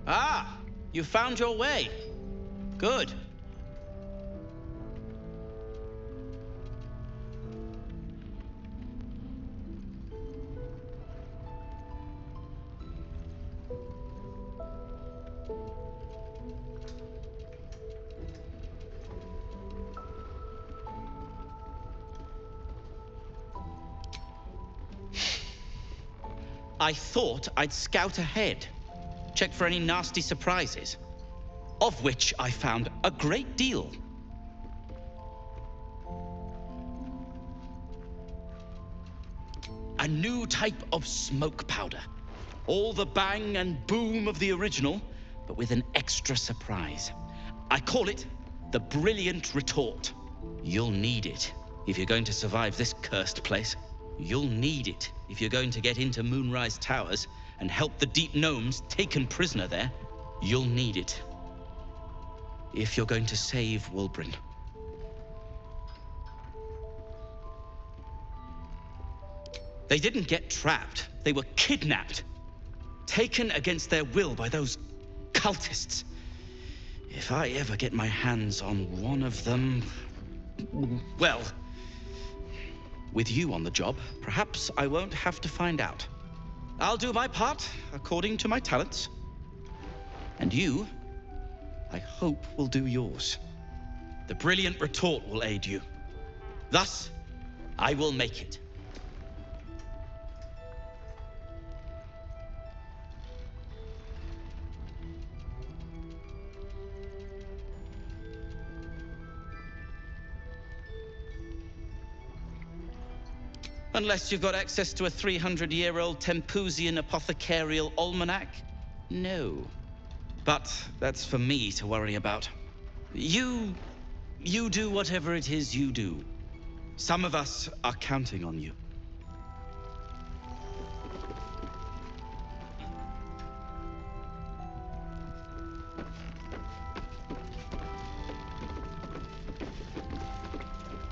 Ah, you found your way. Good. I thought I'd scout ahead, check for any nasty surprises, of which I found a great deal. A new type of smoke powder. All the bang and boom of the original, but with an extra surprise. I call it the Brilliant Retort. You'll need it if you're going to survive this cursed place. You'll need it if you're going to get into Moonrise Towers and help the Deep Gnomes taken prisoner there. You'll need it if you're going to save Wulbren. They didn't get trapped. They were kidnapped. Taken against their will by those cultists. If I ever get my hands on one of them, well, with you on the job, perhaps I won't have to find out. I'll do my part according to my talents. And you, I hope, will do yours. The Brilliant Retort will aid you. Thus, I will make it. Unless you've got access to a 300-year-old Tempusian apothecarial almanac? No. But that's for me to worry about. You do whatever it is you do. Some of us are counting on you.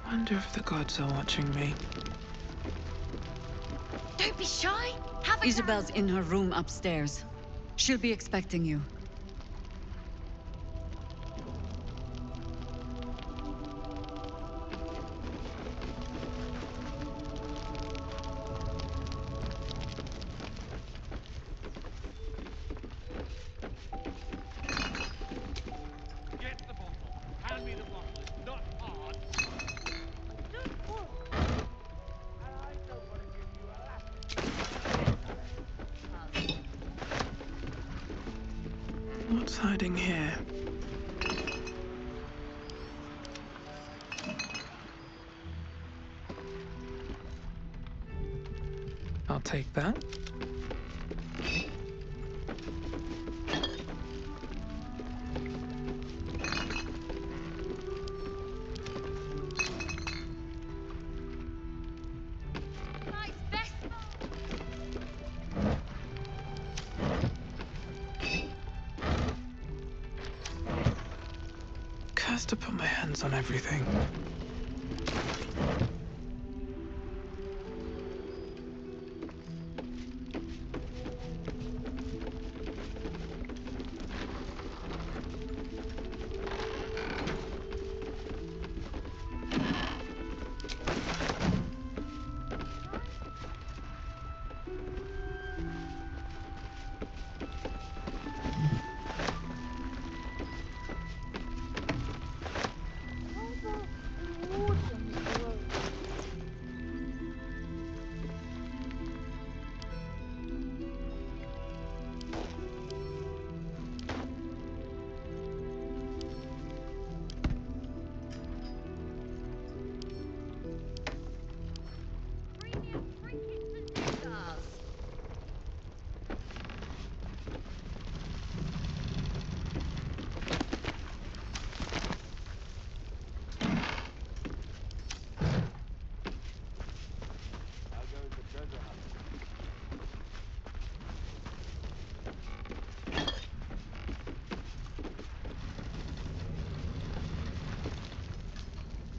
Wonder if the gods are watching me. Don't be shy. Have a Isabel's in her room upstairs. She'll be expecting you. Get the bottle. Hand me the bottle. It's not hard. What's hiding here? I'll take that. Cursed to put my hands on everything.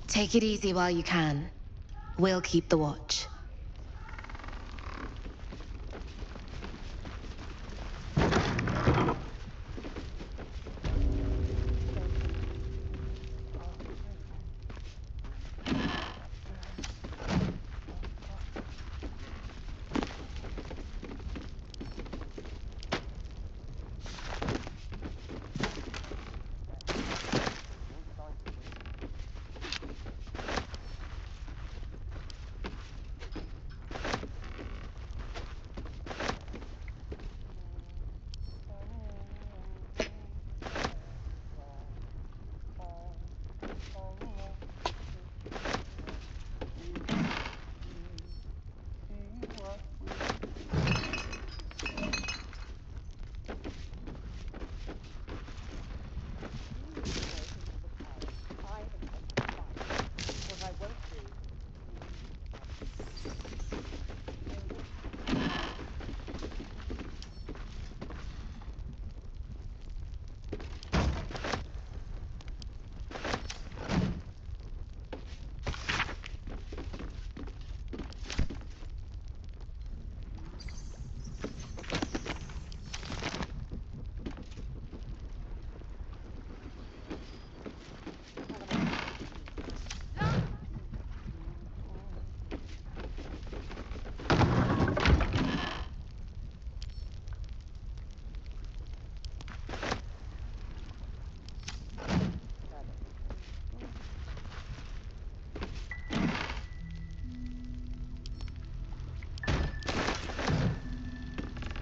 Take it easy while you can. We'll keep the watch.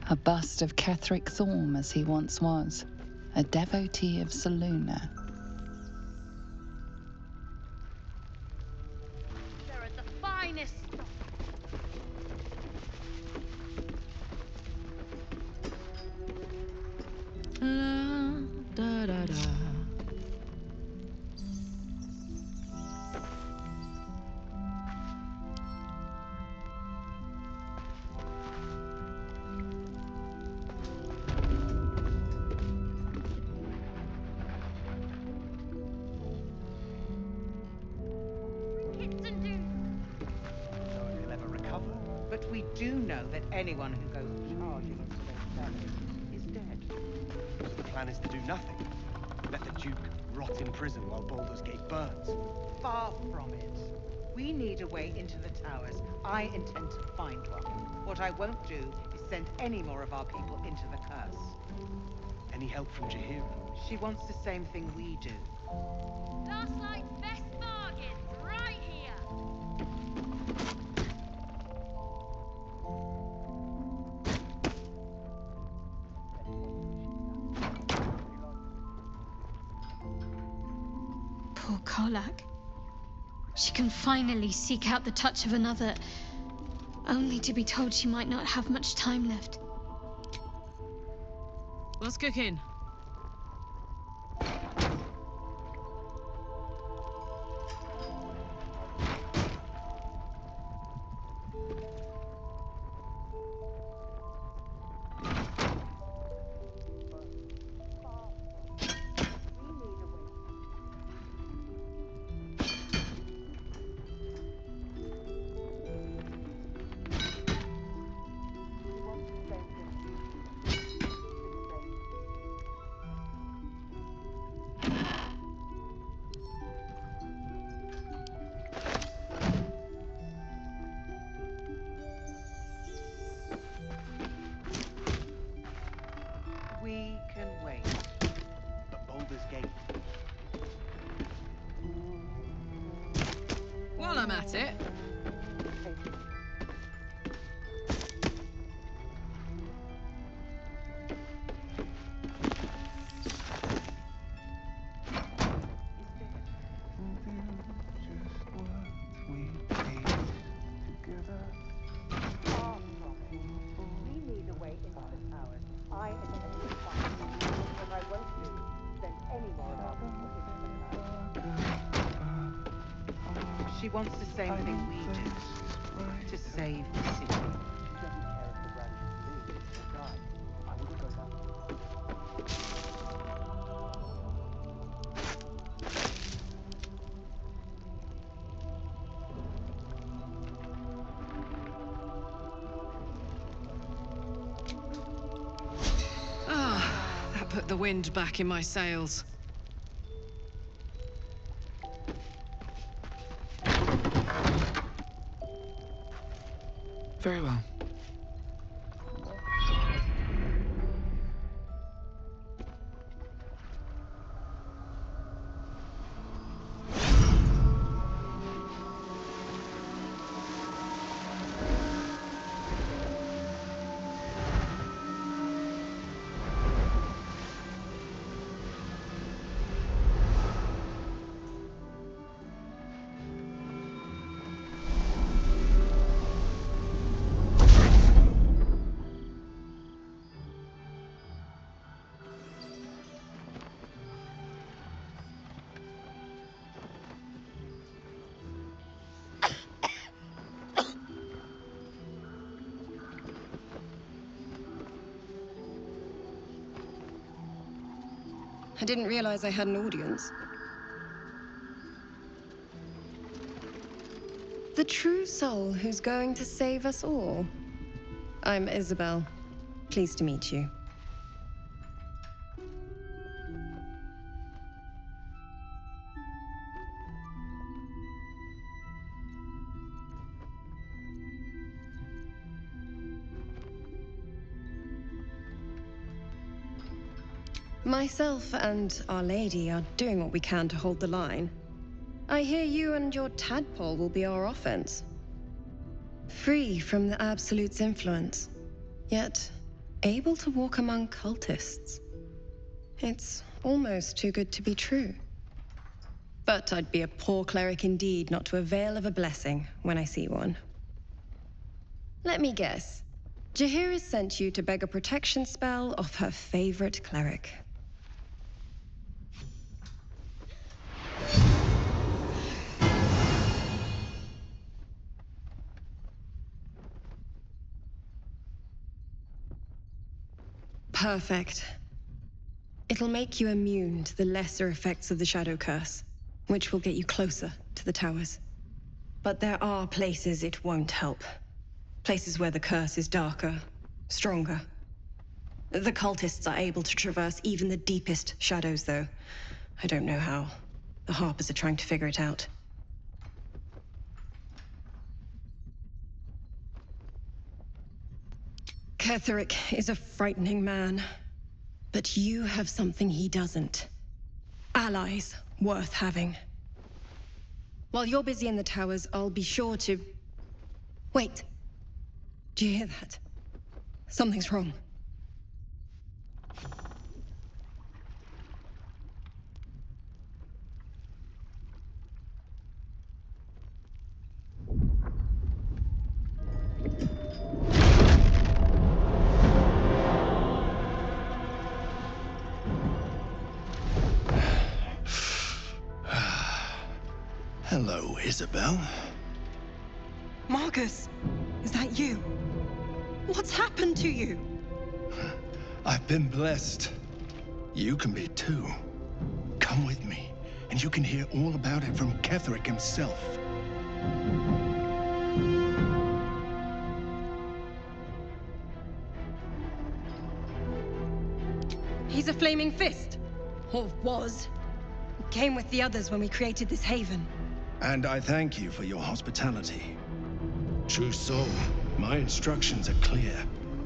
A bust of Ketheric Thorm as he once was, a devotee of Saluna. They're the finest. Da, da, da. But we do know that anyone who goes charging into those cellars is dead. So the plan is to do nothing. Let the Duke rot in prison while Baldurs Gate burns. Far from it. We need a way into the towers. I intend to find one. What I won't do is send any more of our people into the curse. Any help from Jahira? She wants the same thing we do. Last night's best bargain, right here. Poor Karlak. She can finally seek out the touch of another, only to be told she might not have much time left. What's cooking? We can wait. But Baldur's Gate. While I'm at it. She wants the same thing we do. To save the city. She doesn't care if the branch lives or dies. I wouldn't go down. That put the wind back in my sails. Very well. I didn't realize I had an audience. The true soul who's going to save us all. I'm Isabel. Pleased to meet you. Myself and Our Lady are doing what we can to hold the line. I hear you and your tadpole will be our offense. Free from the Absolute's influence, yet able to walk among cultists. It's almost too good to be true. But I'd be a poor cleric indeed not to avail of a blessing when I see one. Let me guess. Jaheira's sent you to beg a protection spell off her favorite cleric. Perfect. It'll make you immune to the lesser effects of the Shadow Curse, which will get you closer to the towers. But there are places it won't help. Places where the curse is darker, stronger. The cultists are able to traverse even the deepest shadows, though. I don't know how. The Harpers are trying to figure it out. Ketheric is a frightening man. But you have something he doesn't. Allies worth having. While you're busy in the towers, I'll be sure to... Wait. Do you hear that? Something's wrong. Hello, Isabel. Marcus, is that you? What's happened to you? I've been blessed. You can be too. Come with me, and you can hear all about it from Ketheric himself. He's a flaming fist. Or was. Came with the others when we created this haven. And I thank you for your hospitality. True soul, my instructions are clear.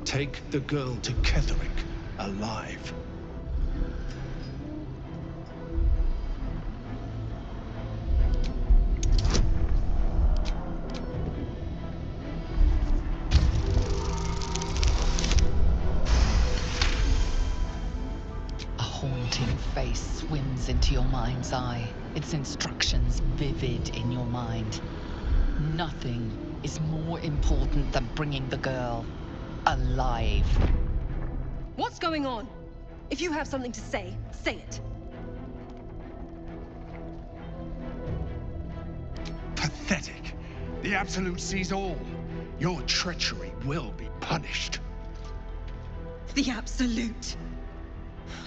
Take the girl to Ketheric, alive. A haunting face swims into your mind's eye, its instructions vivid in your mind. Nothing is more important than bringing the girl alive. What's going on? If you have something to say, say it. Pathetic. The Absolute sees all. Your treachery will be punished. The Absolute.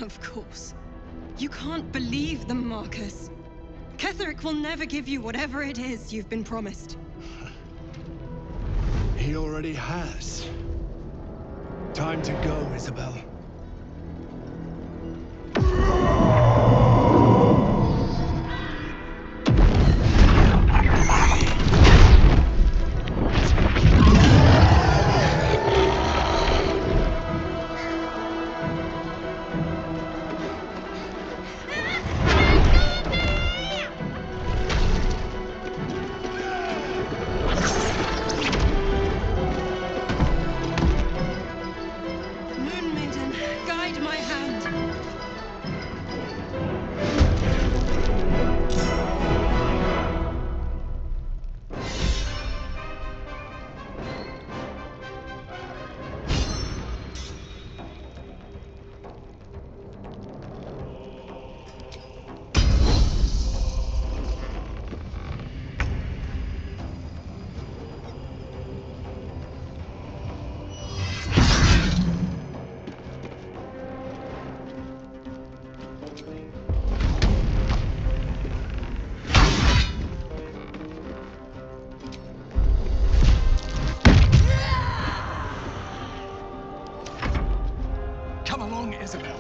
Of course. You can't believe them, Marcus. Ketheric will never give you whatever it is you've been promised. He already has. Time to go, Isabel. Isabel.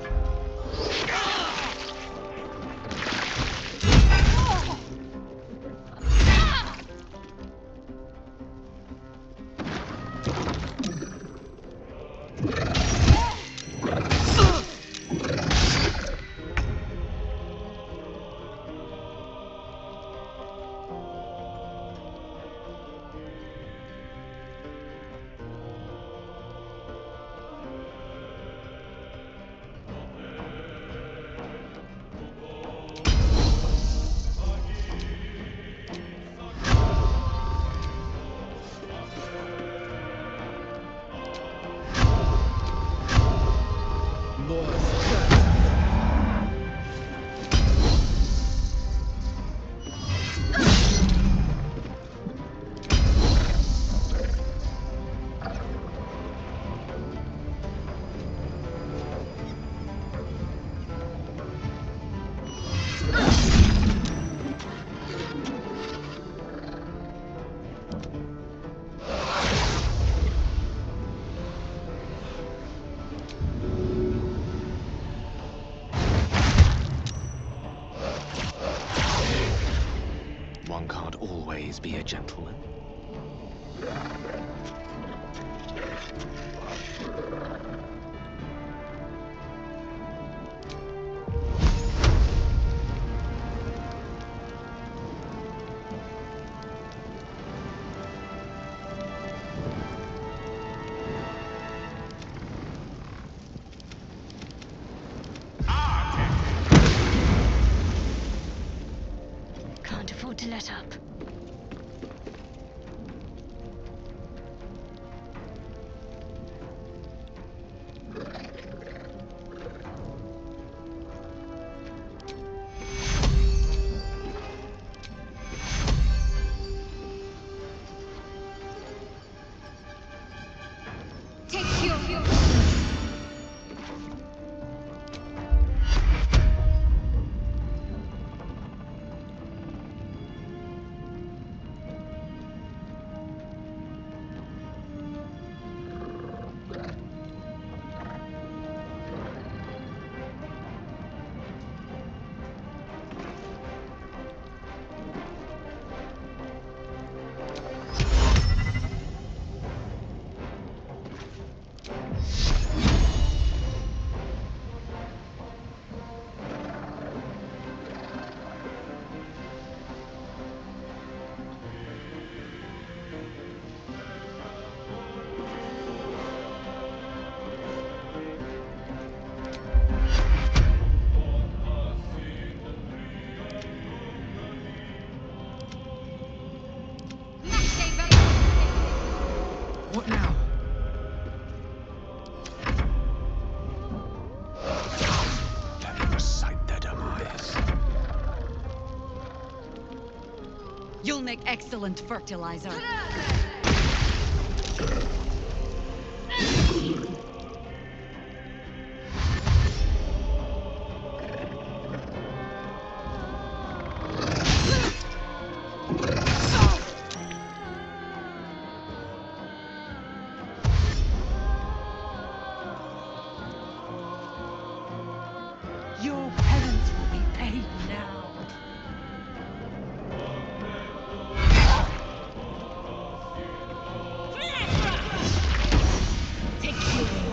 always be a gentleman. Can't afford to let up. Take your What now? Let me recite their demise. You'll make excellent fertilizer. Your penance will be paid now. take your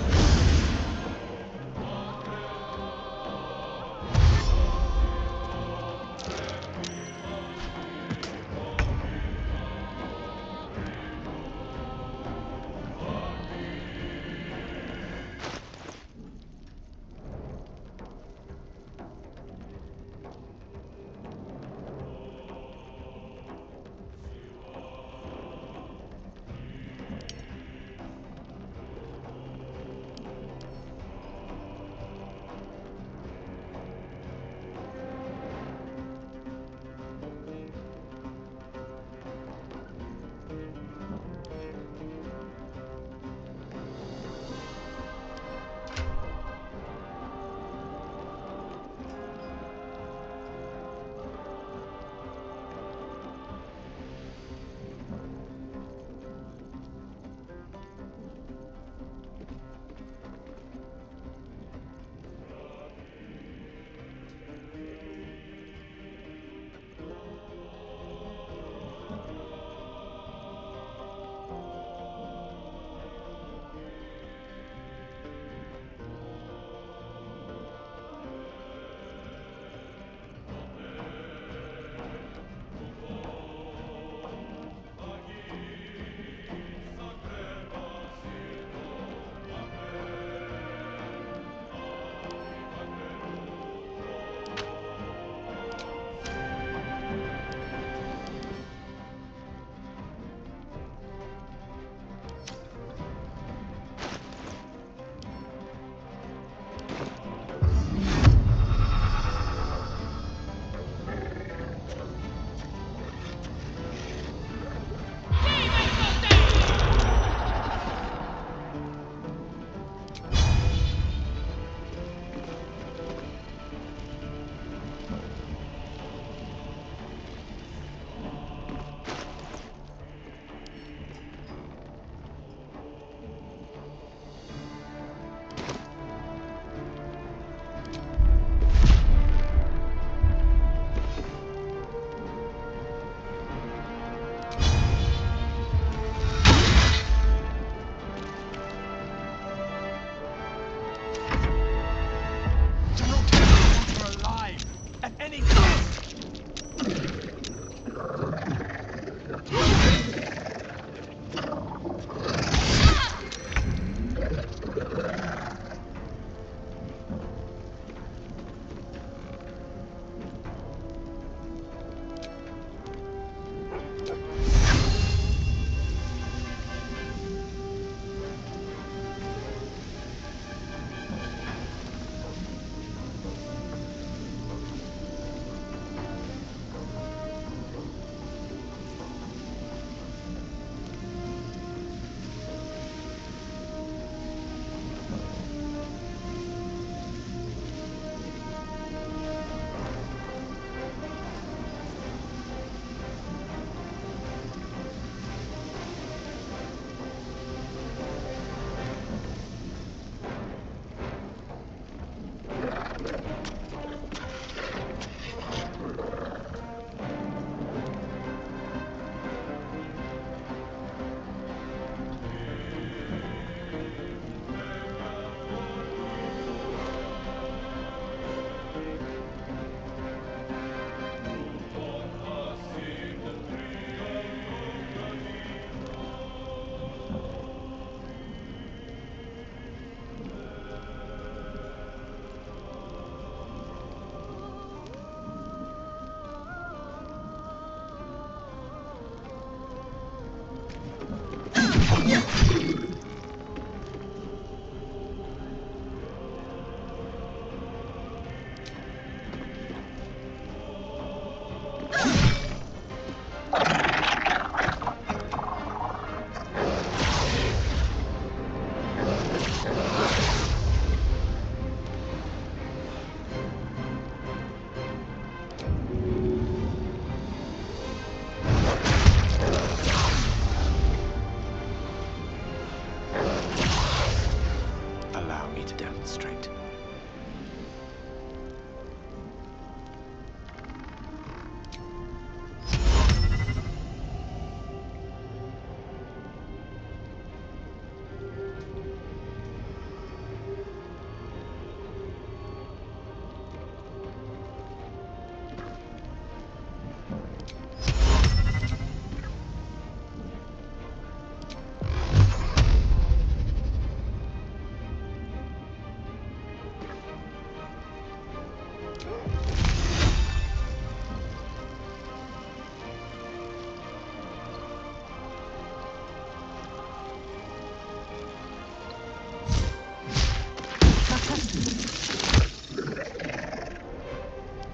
Allow me to demonstrate.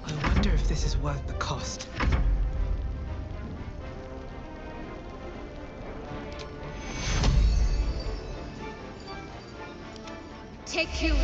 I wonder if this is worth the cost. Take you.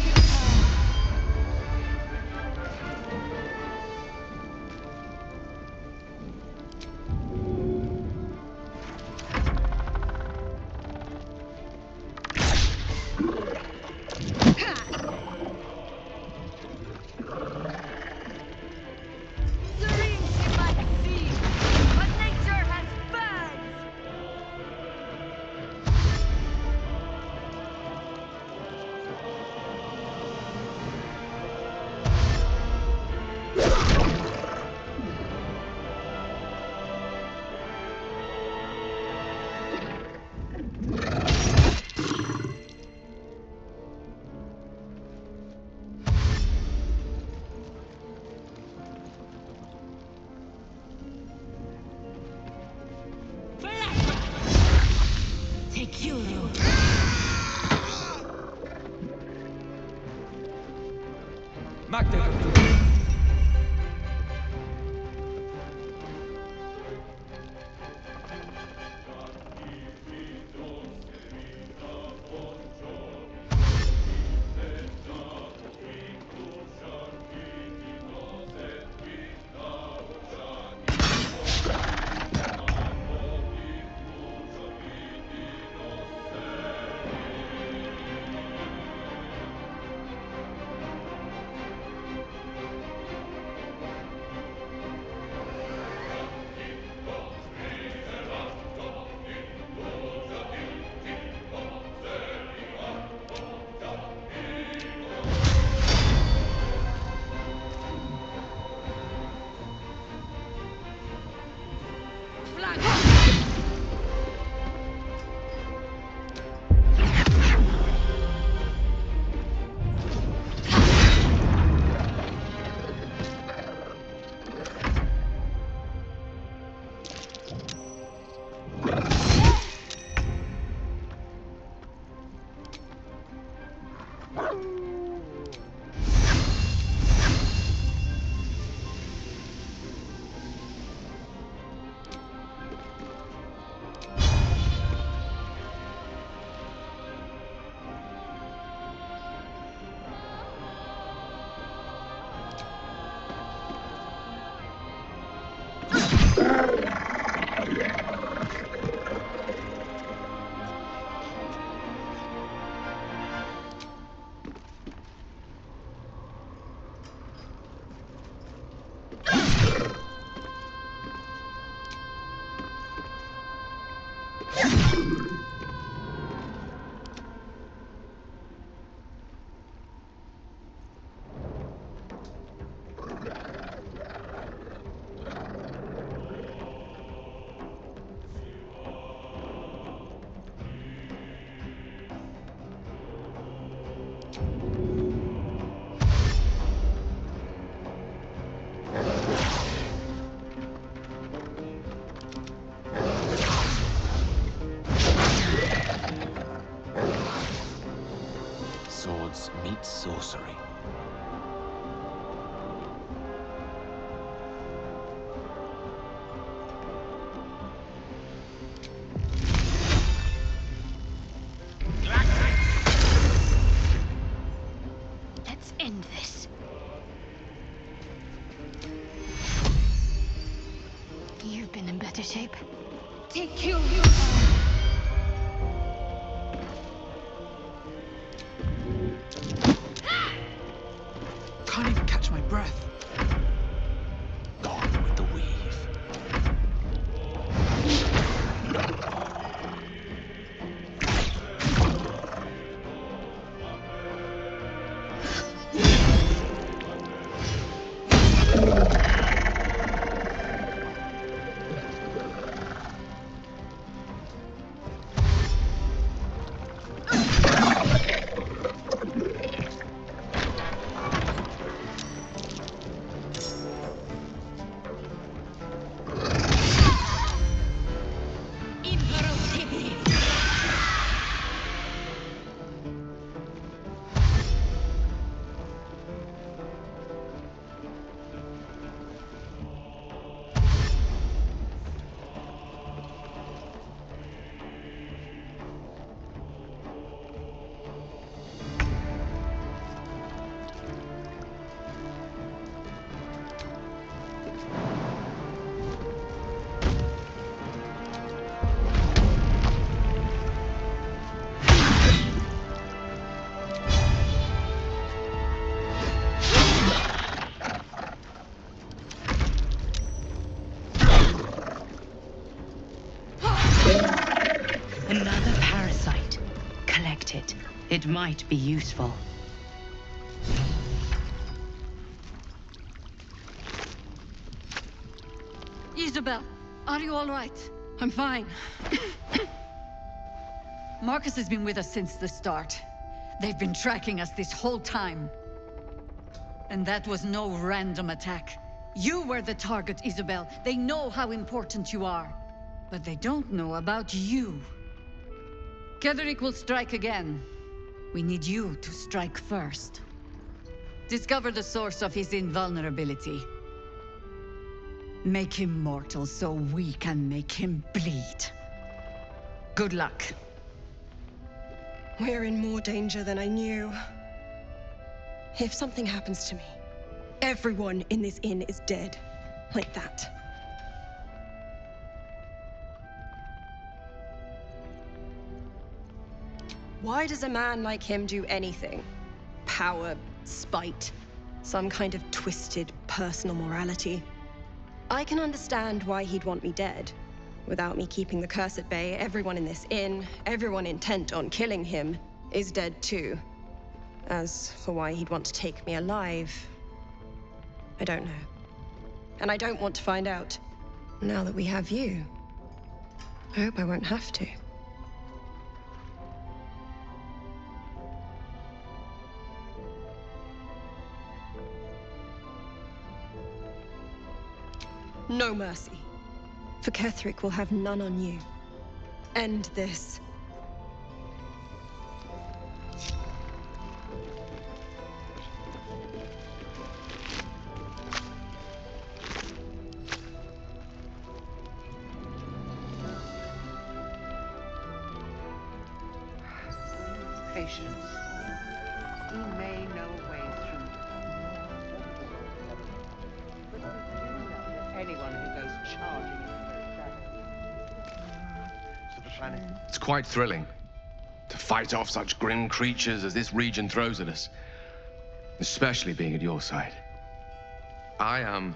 Swords meet sorcery. have been in better shape. Take you. Can't even catch my breath. Gone with the weave. Another parasite. Collect it. It might be useful. Isabel, are you all right? I'm fine. Marcus has been with us since the start. They've been tracking us this whole time. And that was no random attack. You were the target, Isabel. They know how important you are. But they don't know about you. Ketherick will strike again. We need you to strike first. Discover the source of his invulnerability. Make him mortal so we can make him bleed. Good luck. We're in more danger than I knew. If something happens to me, everyone in this inn is dead. Like that. Why does a man like him do anything? Power, spite, some kind of twisted personal morality. I can understand why he'd want me dead. Without me keeping the curse at bay, everyone in this inn, everyone intent on killing him, is dead too. As for why he'd want to take me alive, I don't know. And I don't want to find out. Now that we have you, I hope I won't have to. No mercy. For Ketherick will have none on you. End this. Patience. He may know a way through. But we do know that anyone who goes charging into those shadows. So the plan is... It's quite thrilling to fight off such grim creatures as this region throws at us, especially being at your side. I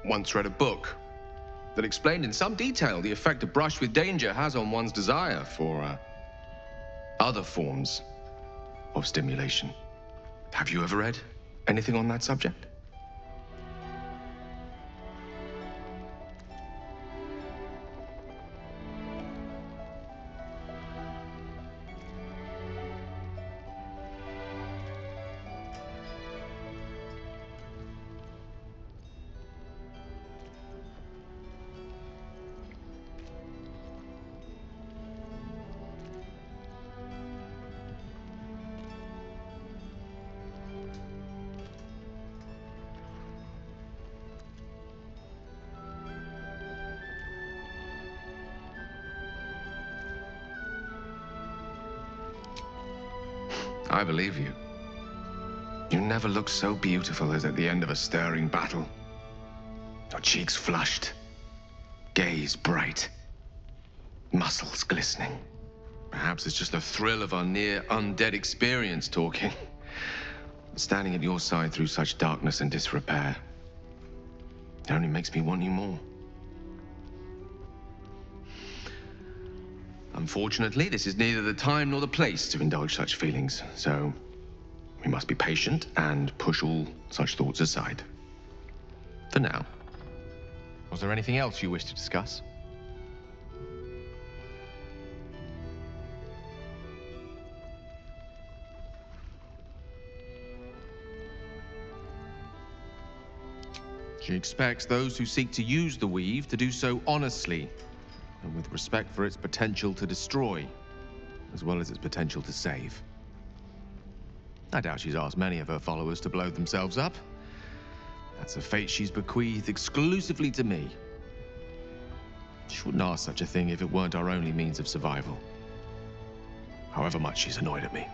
once read a book that explained in some detail the effect a brush with danger has on one's desire for other forms of stimulation. Have you ever read anything on that subject? I believe you. You never looked so beautiful as at the end of a stirring battle. Your cheeks flushed, gaze bright, muscles glistening. Perhaps it's just the thrill of our near undead experience talking. Standing at your side through such darkness and disrepair, it only makes me want you more. Unfortunately, this is neither the time nor the place to indulge such feelings, so we must be patient and push all such thoughts aside. For now. Was there anything else you wish to discuss? She expects those who seek to use the weave to do so honestly and with respect for its potential to destroy, as well as its potential to save. I doubt she's asked many of her followers to blow themselves up. That's a fate she's bequeathed exclusively to me. She wouldn't ask such a thing if it weren't our only means of survival. However much she's annoyed at me.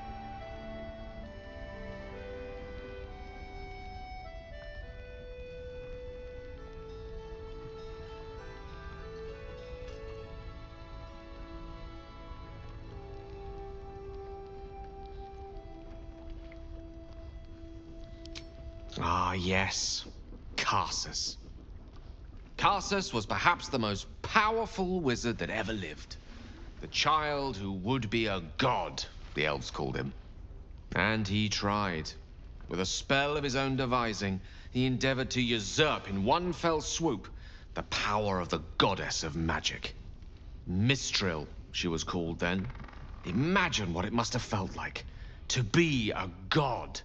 Ah, yes. Karsus. Karsus was perhaps the most powerful wizard that ever lived. The child who would be a god, the elves called him. And he tried. With a spell of his own devising, he endeavored to usurp in one fell swoop the power of the goddess of magic. Mistral, she was called then. Imagine what it must have felt like to be a god.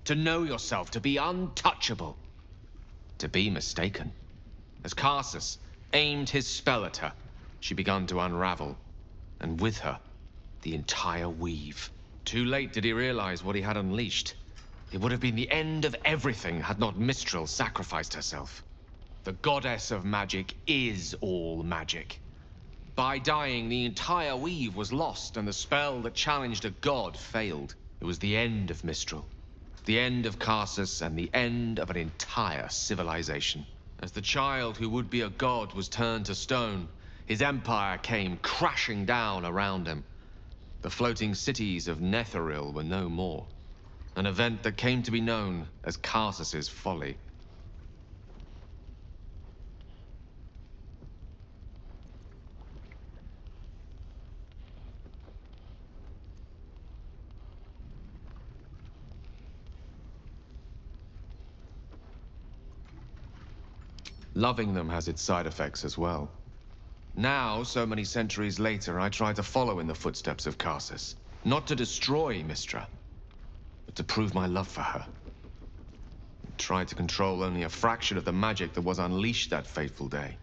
To know yourself, to be untouchable, to be mistaken. As Karsus aimed his spell at her, she began to unravel, and with her, the entire weave. Too late did he realize what he had unleashed. It would have been the end of everything had not Mistral sacrificed herself. The goddess of magic is all magic. By dying, the entire weave was lost, and the spell that challenged a god failed. It was the end of Mistral. The end of Karsus and the end of an entire civilization. As the child who would be a god was turned to stone, his empire came crashing down around him. The floating cities of Netheril were no more. An event that came to be known as Karsus's folly. Loving them has its side effects as well. Now, so many centuries later, I try to follow in the footsteps of Karsus. Not to destroy Mistra, but to prove my love for her. I tried to control only a fraction of the magic that was unleashed that fateful day.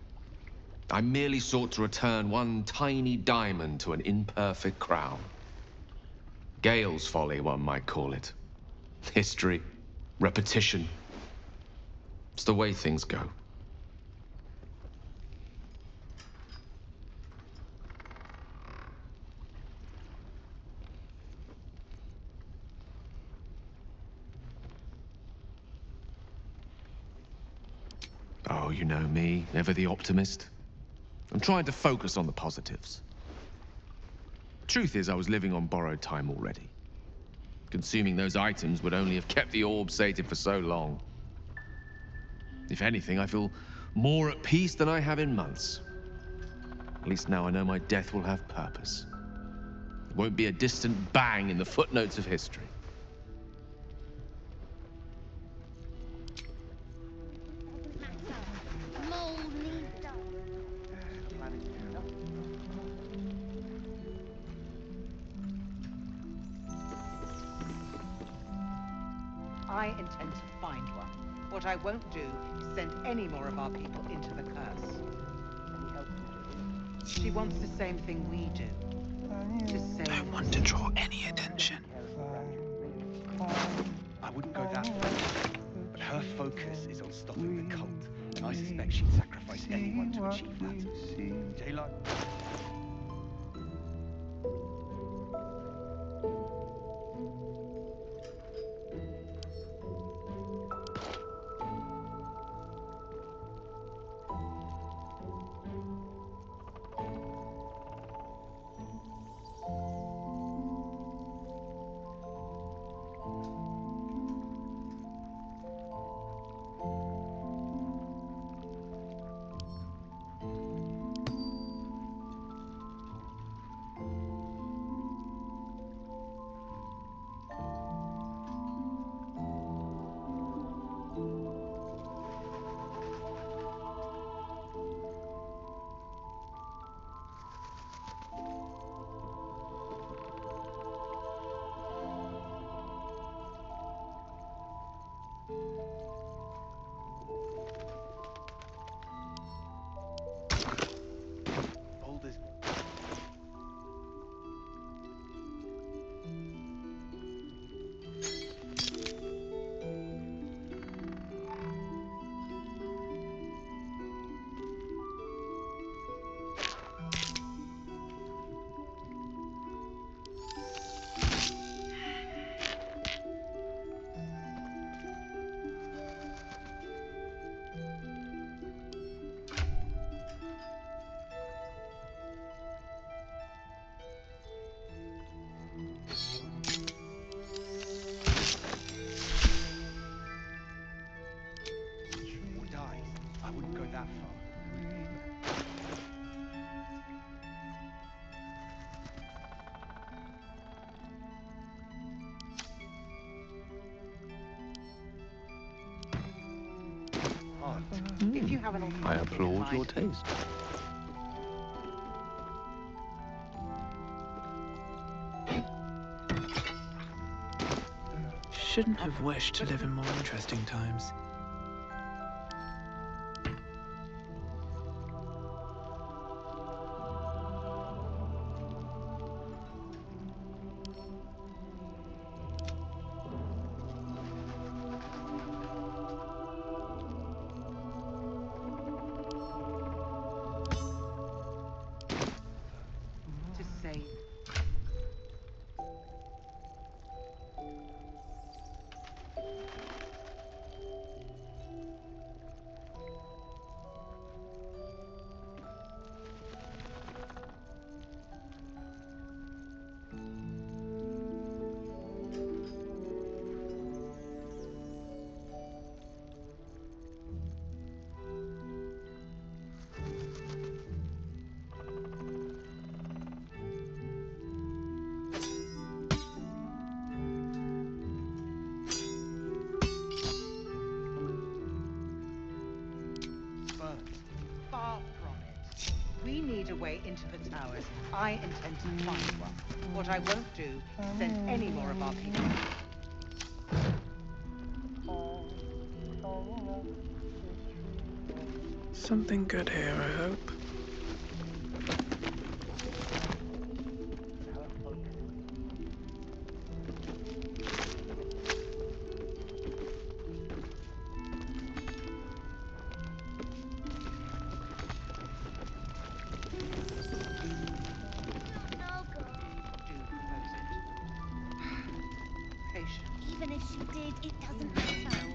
I merely sought to return one tiny diamond to an imperfect crown. Gale's folly, one might call it. History, repetition. It's the way things go. Oh, you know me, ever the optimist. I'm trying to focus on the positives. Truth is, I was living on borrowed time already. Consuming those items would only have kept the orb sated for so long. If anything, I feel more at peace than I have in months. At least now I know my death will have purpose. It won't be a distant bang in the footnotes of history. I intend to find one. What I won't do is send any more of our people into the curse. Any help from Julie? She wants the same thing we do. To save. Don't want to draw any attention. I wouldn't go that far, but her focus is on stopping the cult, and I suspect she'd sacrifice anyone to achieve that. Daylight. have an I alternative in applaud your mind? taste. Shouldn't have wished to live in more interesting times. To save. Far from it. We need a way into the towers. I intend to find one. What I won't do is send any more of our people. Something good here, I hope. Even if she did, it doesn't matter.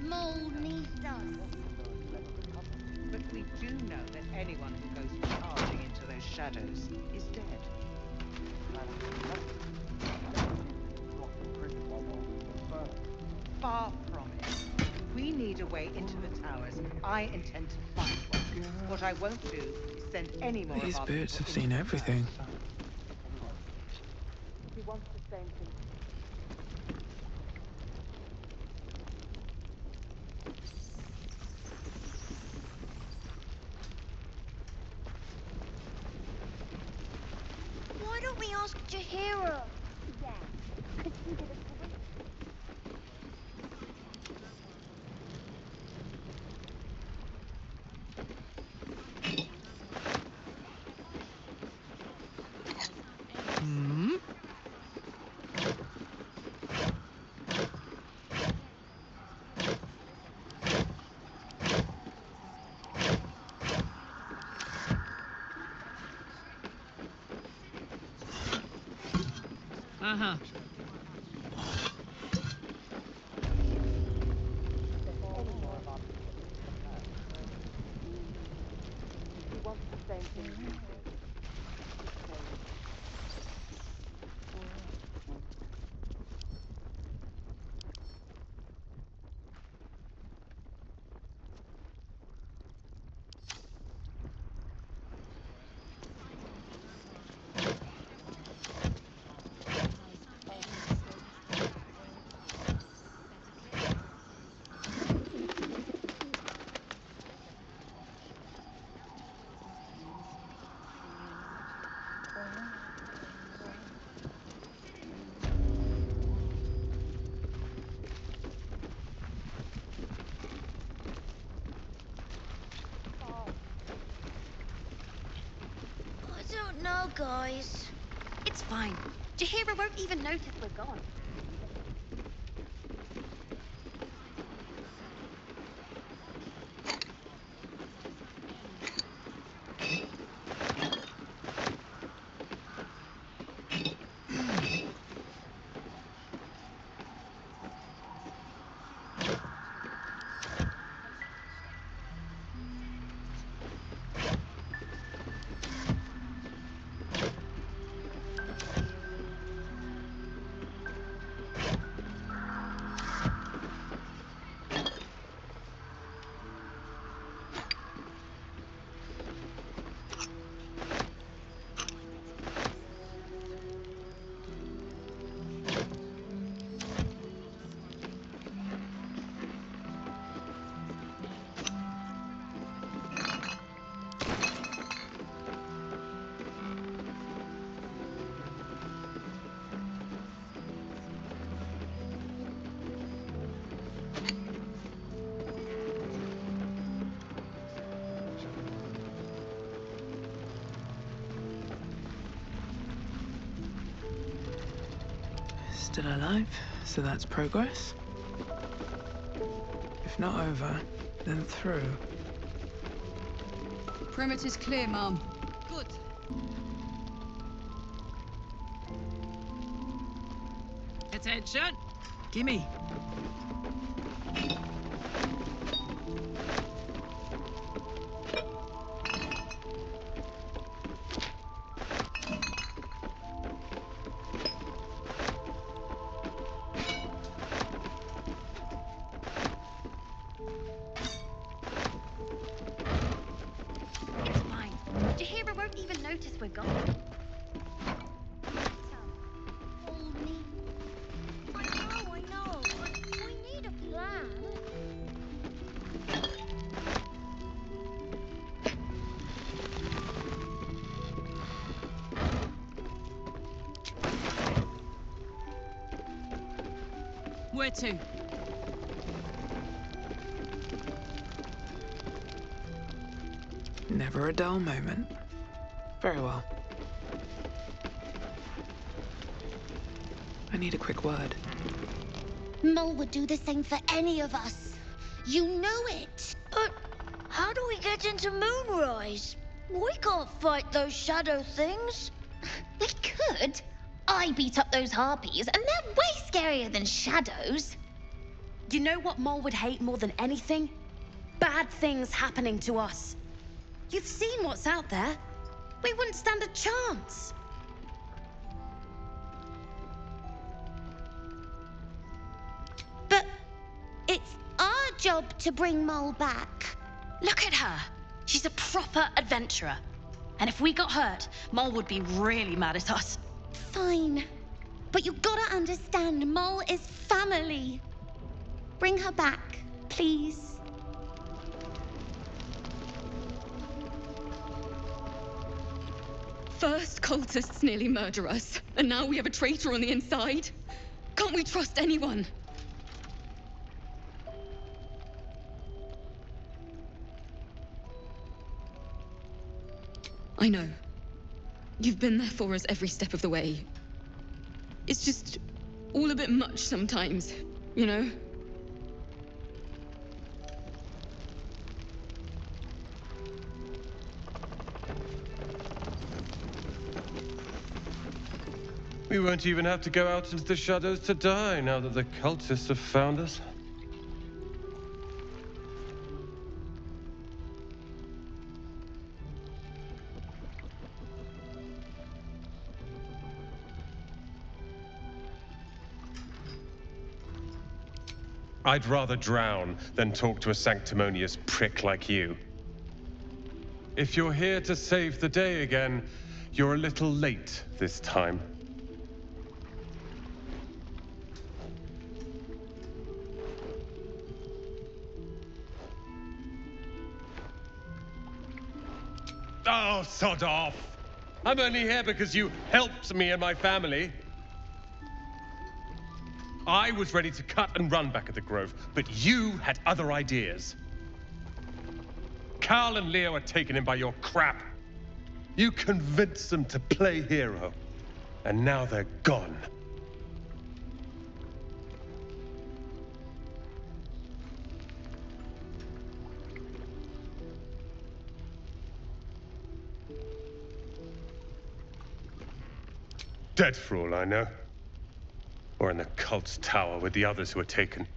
Mold needs us. But we do know that anyone who goes charging into those shadows is dead. Far from it. We need a way into the towers. I intend to find one. What I won't do is send any more These of our boots people have seen into the everything. towers. He wants the same thing. Why don't we ask Kehre? Yeah, because he did a great. Uh-huh. He wants the same thing you did. I don't know, guys. It's fine. Kehre won't even notice we're gone. Still alive, so that's progress. If not over, then through. Perimeter's clear, Mom. Good. Attention! Gimme. We're gone. I know. We need a plan. Where to? Never a dull moment. Very well. I need a quick word. Mole would do the same for any of us. You know it. But how do we get into Moonrise? We can't fight those shadow things. We could. I beat up those harpies, and they're way scarier than shadows. You know what Mole would hate more than anything? Bad things happening to us. You've seen what's out there. We wouldn't stand a chance. But it's our job to bring Mole back. Look at her. She's a proper adventurer. And if we got hurt, Mole would be really mad at us. Fine. But you gotta understand, Mole is family. Bring her back, please. First cultists nearly murder us, and now we have a traitor on the inside. Can't we trust anyone? I know. You've been there for us every step of the way. It's just all a bit much sometimes, you know? We won't even have to go out into the shadows to die now that the cultists have found us. I'd rather drown than talk to a sanctimonious prick like you. If you're here to save the day again, you're a little late this time. Oh, sod off! I'm only here because you helped me and my family. I was ready to cut and run back at the Grove, but you had other ideas. Carl and Leo are taken in by your crap. You convinced them to play hero, and now they're gone. Dead for all I know. Or in the cult's tower with the others who were taken.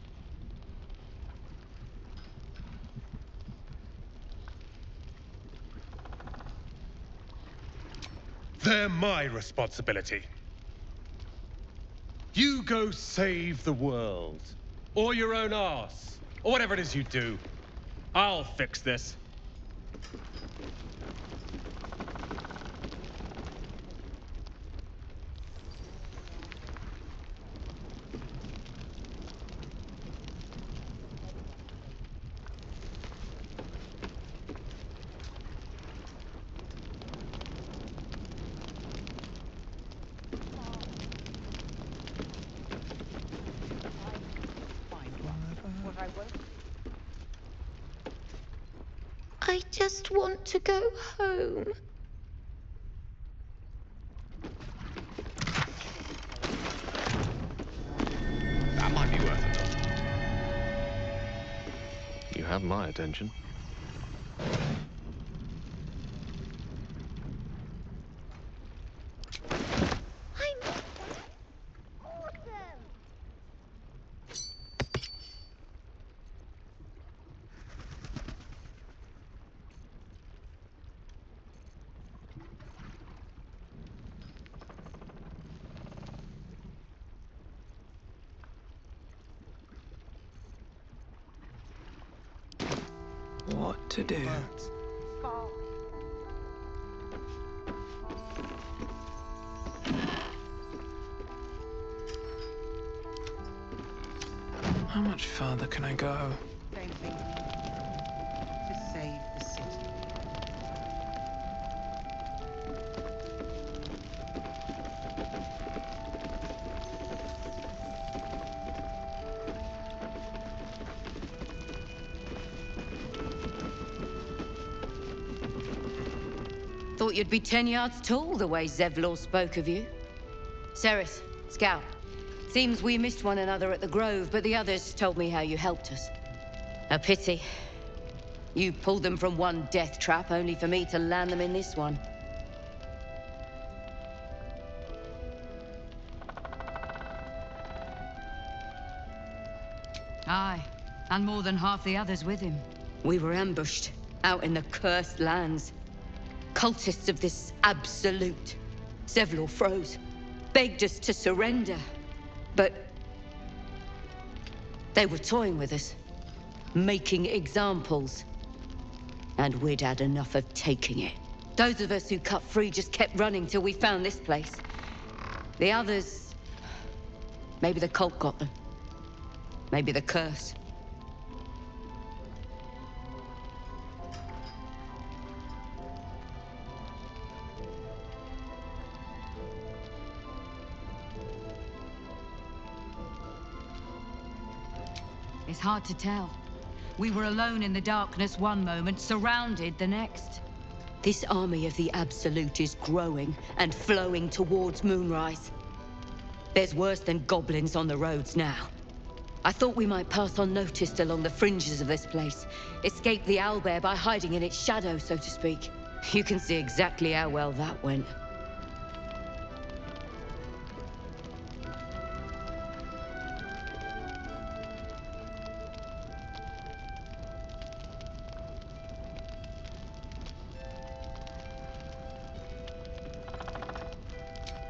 They're my responsibility. You go save the world. Or your own arse. Or whatever it is you do. I'll fix this. I just want to go home. might be worth it, though. You have my attention. What to do? How much farther can I go? Same thing. To save the city. Thought you'd be 10 yards tall the way Zevlor spoke of you. Ceres, Scout. Seems we missed one another at the Grove, but the others told me how you helped us. A pity. You pulled them from one death trap, only for me to land them in this one. Aye, and more than half the others with him. We were ambushed, out in the cursed lands. Cultists of this absolute. Zevlor froze, begged us to surrender. But they were toying with us, making examples. And we'd had enough of taking it. Those of us who cut free just kept running till we found this place. The others, maybe the cult got them. Maybe the curse. It's hard to tell. We were alone in the darkness one moment, surrounded the next. This army of the Absolute is growing and flowing towards Moonrise. There's worse than goblins on the roads now. I thought we might pass unnoticed along the fringes of this place, escape the owlbear by hiding in its shadow, so to speak. You can see exactly how well that went.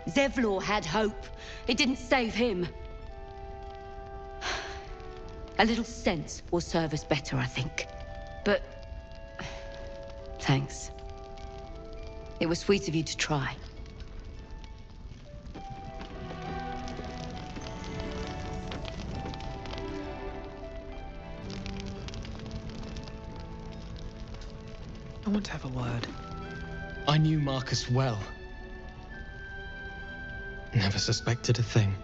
Zevlor had hope. It didn't save him. A little sense will serve us better, I think. But... thanks. It was sweet of you to try. I want to have a word. I knew Marcus well. Never suspected a thing.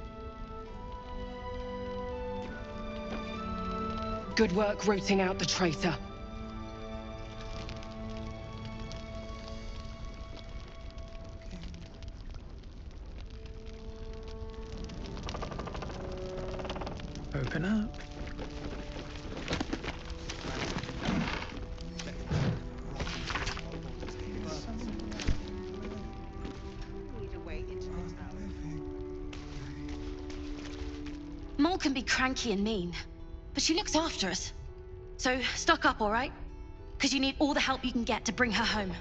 Good work rooting out the traitor. Open up. Mole can be cranky and mean, but she looks after us. So stock up, all right? Because you need all the help you can get to bring her home.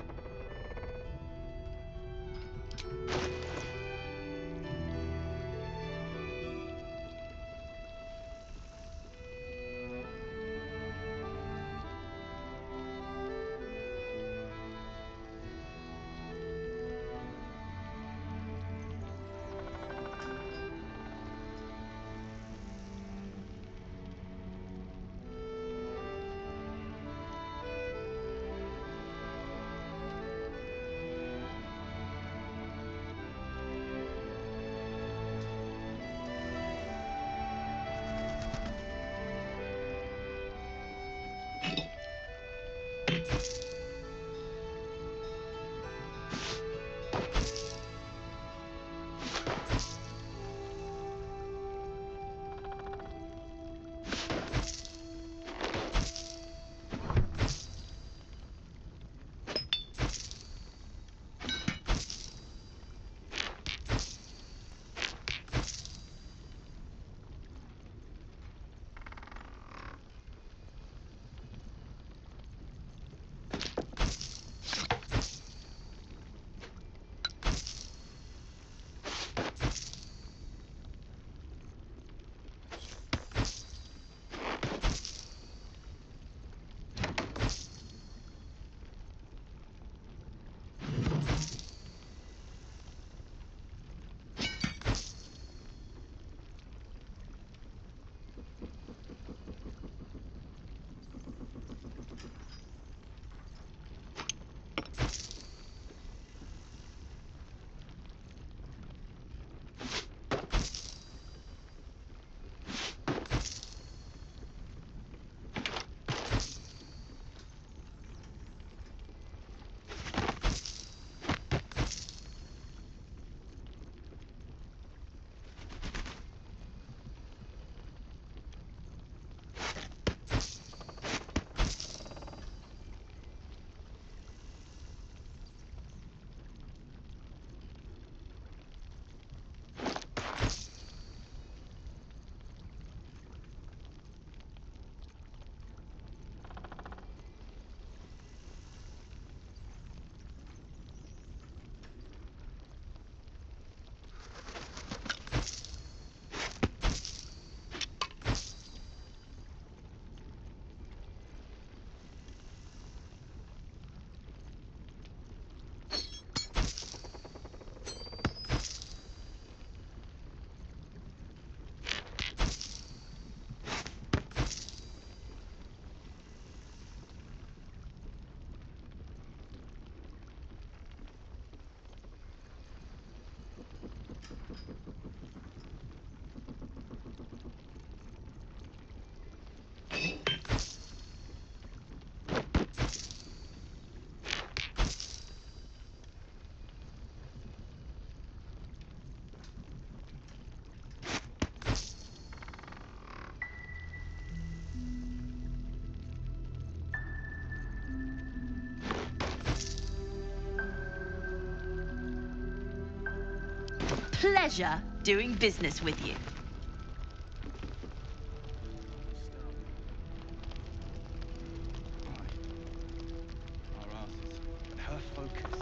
pleasure doing business with you. Our asses. But her focus